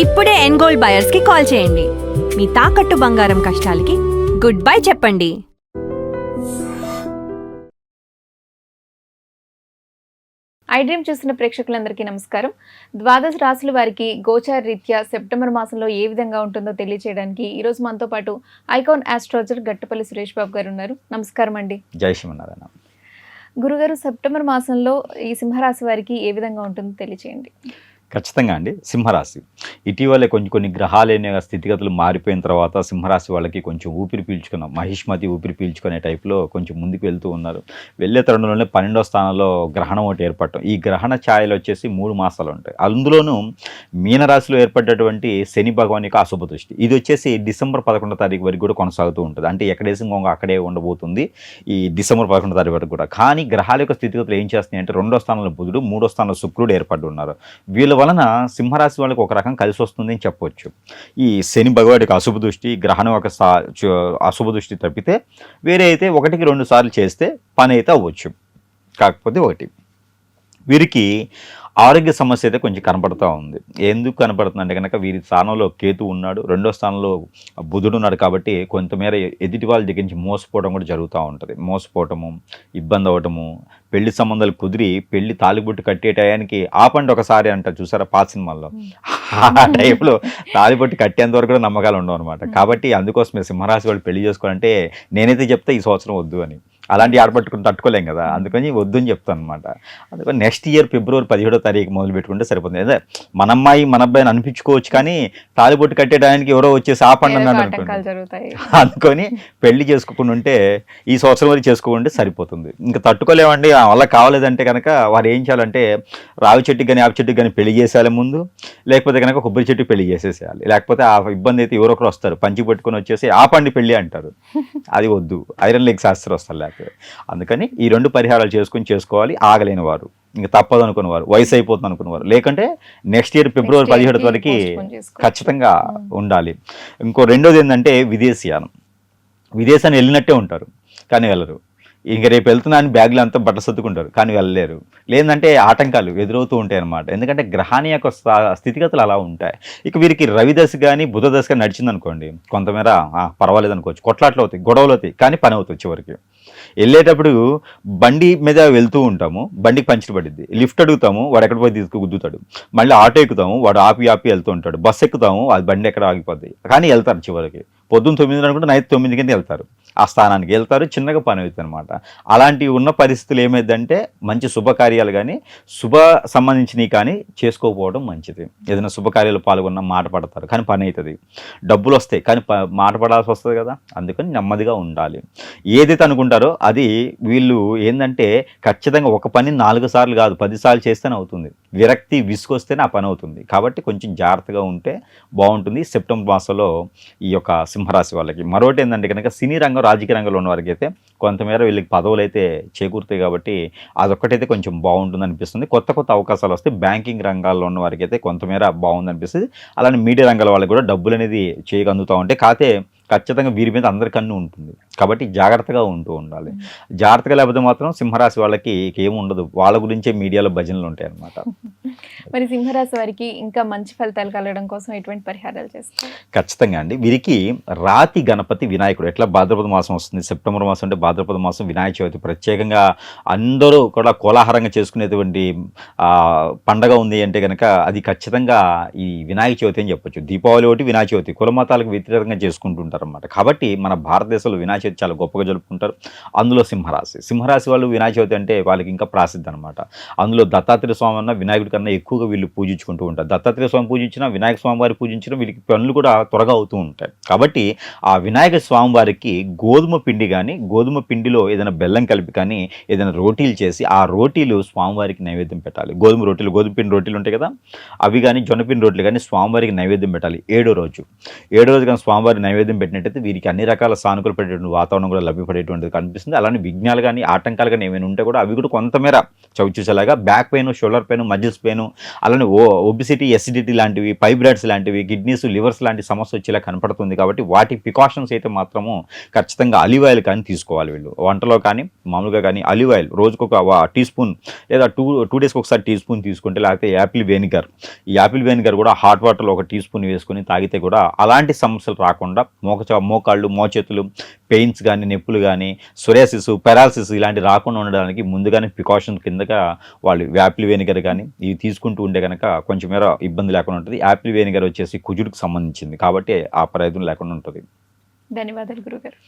ఇప్పుడే ఎన్గోల్డ్ బయర్స్ కి కాల్ చేయండి. మీ తాకట్టు బంగారం కష్టాలకి గుడ్ బై చెప్పండి. ఐ డ్రీమ్ చూస్తున్న ప్రేక్షకులందరికీ నమస్కారం. ద్వాదశ రాశుల వారికి గోచార రీత్యా సెప్టెంబర్ మాసంలో ఏ విధంగా ఉంటుందో తెలియజేయడానికి ఈరోజు మనతో పాటు ఐకాన్ ఆస్ట్రాలజర్ గట్టపల్లి సురేష్ బాబు గారు ఉన్నారు. నమస్కారం అండి. జై శ్రీమన్నారాయణ. గురుగారు, సెప్టెంబర్ మాసంలో ఈ సింహరాశి వారికి ఏ విధంగా ఉంటుందో తెలియజేయండి. ఖచ్చితంగా అండి. సింహరాశి ఇటీవలే కొన్ని గ్రహాలైన స్థితిగతులు మారిపోయిన తర్వాత సింహరాశి వాళ్ళకి కొంచెం ఊపిరి పీల్చుకున్నాం, మహిష్మతి ఊపిరి పీల్చుకునే టైప్లో కొంచెం ముందుకు వెళ్తూ ఉన్నారు. వెళ్ళే తరుణంలోనే 12వ స్థానంలో గ్రహణం ఒకటి ఏర్పడటం. ఈ గ్రహణ ఛాయలు వచ్చేసి 3 మాసాలు ఉంటాయి. అందులోనూ మీనరాశిలో ఏర్పడ్డటువంటి శని భగవాన్ యొక్క అశుభ దృష్టి ఇది వచ్చేసి డిసెంబర్ 11వ తారీఖు వరకు కూడా కొనసాగుతూ ఉంటుంది. అంటే ఎక్కడేసి ఇంకొక అక్కడే ఉండబోతుంది ఈ డిసెంబర్ 11వ తారీఖు వరకు కూడా. కానీ గ్రహాల యొక్క స్థితిగతులు ఏం చేస్తున్నాయి అంటే 2వ స్థానంలో బుధుడు, 3వ స్థానంలో శుక్రుడు ఏర్పడి ఉన్నారు. వీళ్ళ వలన సింహరాశి వాళ్ళకి ఒక రకం కలిసి వస్తుంది అని చెప్పవచ్చు. ఈ శని భగవాడికి అశుభ దృష్టి, గ్రహణం ఒక అశుభ దృష్టి తప్పితే వేరే అయితే 1కి 2 సార్లు చేస్తే పని అయితే అవ్వచ్చు. కాకపోతే ఒకటి వీరికి ఆరోగ్య సమస్య అయితే కొంచెం కనపడుతూ ఉంది. ఎందుకు కనపడుతుంది అంటే కనుక వీరి స్థానంలో కేతు ఉన్నాడు, 2వ స్థానంలో బుధుడు ఉన్నాడు. కాబట్టి కొంతమేర ఎదుటి వాళ్ళ దగ్గర నుంచి మోసపోవడం కూడా జరుగుతూ ఉంటుంది. మోసపోవటము, ఇబ్బంది అవ్వటము, పెళ్లి సంబంధాలు కుదిరి పెళ్లి తాలిబొట్టు కట్టే టయానికి ఆపండి ఒకసారి అంట చూసారా పాత సినిమాల్లో, ఆ టైప్లో తాలిబొట్టు కట్టేంత వరకు కూడా నమ్మకాలు ఉండవు అనమాట. కాబట్టి అందుకోసమే సింహరాశి వాళ్ళు పెళ్లి చేసుకోవాలంటే నేనైతే చెప్తే ఈ సంవత్సరం వద్దు అని. అలాంటి ఆడపట్టుకుని తట్టుకోలేం కదా, అందుకని వద్దు అని చెప్తాను అనమాట. అందుకని నెక్స్ట్ ఇయర్ ఫిబ్రవరి 17వ తారీఖు మొదలు పెట్టుకుంటే సరిపోతుంది. అదే మన అమ్మాయి మన అబ్బాయిని అనిపించుకోవచ్చు, కానీ తాలిబొట్టు కట్టేయడానికి ఎవరో వచ్చేసి ఆపండి అన్నాడు అనుకోండి. అందుకొని పెళ్లి చేసుకోకుండా ఉంటే ఈ సంవత్సరం వరకు చేసుకోకుంటే సరిపోతుంది. ఇంకా తట్టుకోలేమండి వల్ల కావాలేదంటే కనుక వారు ఏం చేయాలంటే రావి చెట్టుకి కానీ ఆపి చెట్టుకి కానీ పెళ్లి చేసేయాలి ముందు, లేకపోతే కనుక కొబ్బరి చెట్టుకి పెళ్లి చేసేసేయాలి. లేకపోతే ఆ ఇబ్బంది అయితే ఎవరొకరు వస్తారు పంచి పట్టుకొని వచ్చేసి ఆపండి పెళ్లి అంటారు. అది వద్దు, ఐరన్ లెగ్ శాస్త్రం వస్తారు. లేకపోతే అందుకని ఈ 2 పరిహారాలు చేసుకోవాలి. ఆగలేని వారు, ఇంకా తప్పదు అనుకున్న వారు, వయసు అయిపోతుంది అనుకున్నవారు, లేకంటే నెక్స్ట్ ఇయర్ ఫిబ్రవరి 17వ తారీఖుకి ఖచ్చితంగా ఉండాలి. ఇంకో రెండోది ఏంటంటే విదేశీయానం. విదేశాన్ని వెళ్ళినట్టే ఉంటారు కానీ వెళ్ళరు. ఇంక రేపు వెళ్తున్నాను బ్యాగ్లో అంతా బట్ట సర్దుకుంటారు కానీ వెళ్ళలేరు. లేదంటే ఆటంకాలు ఎదురవుతూ ఉంటాయి అన్నమాట. ఎందుకంటే గ్రహాన్ని యొక్క స్థితిగతులు అలా ఉంటాయి. ఇక వీరికి రవి దశ కానీ బుధ దశ కానీ నడిచింది అనుకోండి, కొంతమేర పర్వాలేదు అనుకోవచ్చు. కొట్లాట్లు అవుతాయి, గొడవలు అవుతాయి, కానీ పని అవుతుంది చివరికి. వెళ్ళేటప్పుడు బండి మీద వెళ్తూ ఉంటాము, బండికి పంచర్ పడిద్ది, లిఫ్ట్ అడుగుతాము, వాడు ఎక్కడ పోయి గుద్దుతాడు. మళ్ళీ ఆటో ఎక్కుతాము, వాడు ఆపి వెళ్తూ ఉంటాడు. బస్సు ఎక్కుతాము, అది బండి ఎక్కడ ఆగిపోద్ది, కానీ వెళ్తారు చివరికి. పొద్దున్న 9 అనుకుంటే నైట్ 9 కింద వెళ్తారు, ఆ స్థానానికి వెళ్తారు, చిన్నగా పని అవుతుంది అనమాట. అలాంటివి ఉన్న పరిస్థితులు ఏమైందంటే మంచి శుభకార్యాలు కానీ శుభ సంబంధించినవి కానీ చేసుకోకపోవడం మంచిది. ఏదైనా శుభకార్యాలు పాల్గొన్న మాట పడతారు కానీ పని అవుతుంది, డబ్బులు వస్తాయి కానీ మాట పడాల్సి వస్తుంది కదా. అందుకని నెమ్మదిగా ఉండాలి. ఏదైతే అనుకుంటారో అది వీళ్ళు ఏంటంటే ఖచ్చితంగా ఒక పని 4 సార్లు కాదు 10 సార్లు చేస్తేనే అవుతుంది. విరక్తి విసుకొస్తేనే ఆ పని అవుతుంది. కాబట్టి కొంచెం జాగ్రత్తగా ఉంటే బాగుంటుంది సెప్టెంబర్ మాసంలో ఈ యొక్క సింహరాశి వాళ్ళకి. మరొకటి ఏంటంటే కనుక సినీ రంగం రాజకీయ రంగంలో ఉన్న వారికి అయితే కొంతమేర వీళ్ళకి పదవులు అయితే చేకూరుతాయి. కాబట్టి అదొక్కటైతే కొంచెం బాగుంటుంది అనిపిస్తుంది. కొత్త అవకాశాలు వస్తే బ్యాంకింగ్ రంగాల్లో ఉన్న వారికి అయితే కొంతమేర బాగుంది అనిపిస్తుంది. అలానే మీడియా రంగాల వాళ్ళకి కూడా డబ్బులు అనేది చేయగలుగుతూ ఉంటాయి. కాకపోతే ఖచ్చితంగా వీరి మీద అందరి కన్ను ఉంటుంది. కాబట్టి జాగ్రత్తగా ఉండాలి. జాగ్రత్తగా లేకపోతే మాత్రం సింహరాశి వాళ్ళకి ఏమి ఉండదు, వాళ్ళ గురించే మీడియాలో భజనలు ఉంటాయి అన్నమాట. మరి సింహరాశి వారికి ఇంకా మంచి ఫలితాలు కలగడం కోసం ఎటువంటి పరిహారాలు చేస్తారు? ఖచ్చితంగా అండి. వీరికి రాతి గణపతి వినాయకుడు, ఎట్లా భాద్రపద మాసం వస్తుంది, సెప్టెంబర్ మాసం అంటే భాద్రపద మాసం వినాయక చవితి ప్రత్యేకంగా అందరూ కూడా కోలాహలంగా చేసుకునేటువంటి పండగ ఉంది అంటే కనుక అది ఖచ్చితంగా ఈ వినాయక చవితి అని చెప్పొచ్చు. దీపావళి ఒకటి, వినాయక చవితి కుల మతాలకు వ్యతిరేకంగా చేసుకుంటుంటారు అన్నమాట. కాబట్టి మన భారతదేశంలో వినాయక చవితి చాలా గొప్పగా జరుపుకుంటారు. అందులో సింహరాశి వాళ్ళు వినాయక చవితి అంటే వాళ్ళకి ఇంకా ప్రాసిద్ధి అనమాట. అందులో దత్తాత్రేయ స్వామి అన్న వినాయకుడి కన్నా ఎక్కువగా వీళ్ళు పూజించుకుంటూ ఉంటారు. దత్తాత్రేయ స్వామి పూజించినా వినాయక స్వామి వారి పూజించినా వీళ్ళకి పనులు కూడా త్వరగా అవుతూ ఉంటాయి. కాబట్టి ఆ వినాయక స్వామి వారికి గోధుమ పిండి కానీ గోధుమ పిండిలో ఏదైనా బెల్లం కలిపి కానీ ఏదైనా రోటీలు చేసి ఆ రోటీలు స్వామివారికి నైవేద్యం పెట్టాలి. గోధుమ పిండి రోటీలు ఉంటాయి కదా, అవి కానీ జొన్నపిండి రోటీలు కానీ స్వామివారికి నైవేద్యం పెట్టాలి. 7వ రోజు కానీ స్వామివారికి నైవేద్యం పెట్టినట్టయితే వీరికి అన్ని రకాల సానుకూలపడేటువంటి వాతావరణం కూడా లభ్యపడేటువంటిది కనిపిస్తుంది. అలానే విఘ్నాలు కానీ ఆటంకాలు కానీ ఏమైనా ఉంటే కూడా అవి కూడా కొంతమేర చవిచూసేలాగా back pain, shoulder pain, muscles pain, అలానే ఒబిసిటీ, ఎసిడిటీ లాంటివి, ఫైబ్రాయిడ్స్ లాంటివి, కిడ్నీస్, లివర్స్ లాంటి సమస్య వచ్చేలా కనపడుతుంది. కాబట్టి వాటి ప్రికాషన్స్ అయితే మాత్రము ఖచ్చితంగా ఆలివ్ ఆయిల్ కానీ తీసుకోవాలి. వీళ్ళు వంటలో కానీ మామూలుగా కానీ ఆలివ్ ఆయిల్ రోజుకొక టీ స్పూన్ లేదా టూ డేస్కి ఒకసారి టీ స్పూన్ తీసుకుంటే, లేకపోతే యాపిల్ వెనిగర్, ఈ యాపిల్ వెనిగర్ కూడా హాట్ వాటర్లో ఒక టీ స్పూన్ వేసుకొని తాగితే కూడా అలాంటి సమస్యలు రాకుండా మోకాళ్ళు, మోచేతులు పెయిన్స్ కానీ, నొప్పులు కానీ, సొరియాసిస్, పెరాలసిస్ ఇలాంటి రాకుండా ఉండడానికి ముందుగానే ప్రికాషన్ కిందగా వాళ్ళు యాపిల్ వెనిగర్ కానీ ఇవి తీసుకుంటూ ఉంటే కనుక కొంచెం మేర ఇబ్బంది లేకుండా ఉంటుంది. యాపిల్ వెనిగర్ వచ్చేసి కుజుడికి సంబంధించింది కాబట్టి ఆ ప్రయత్నం లేకుండా ఉంటుంది. ధన్యవాదాలు గురుగారు.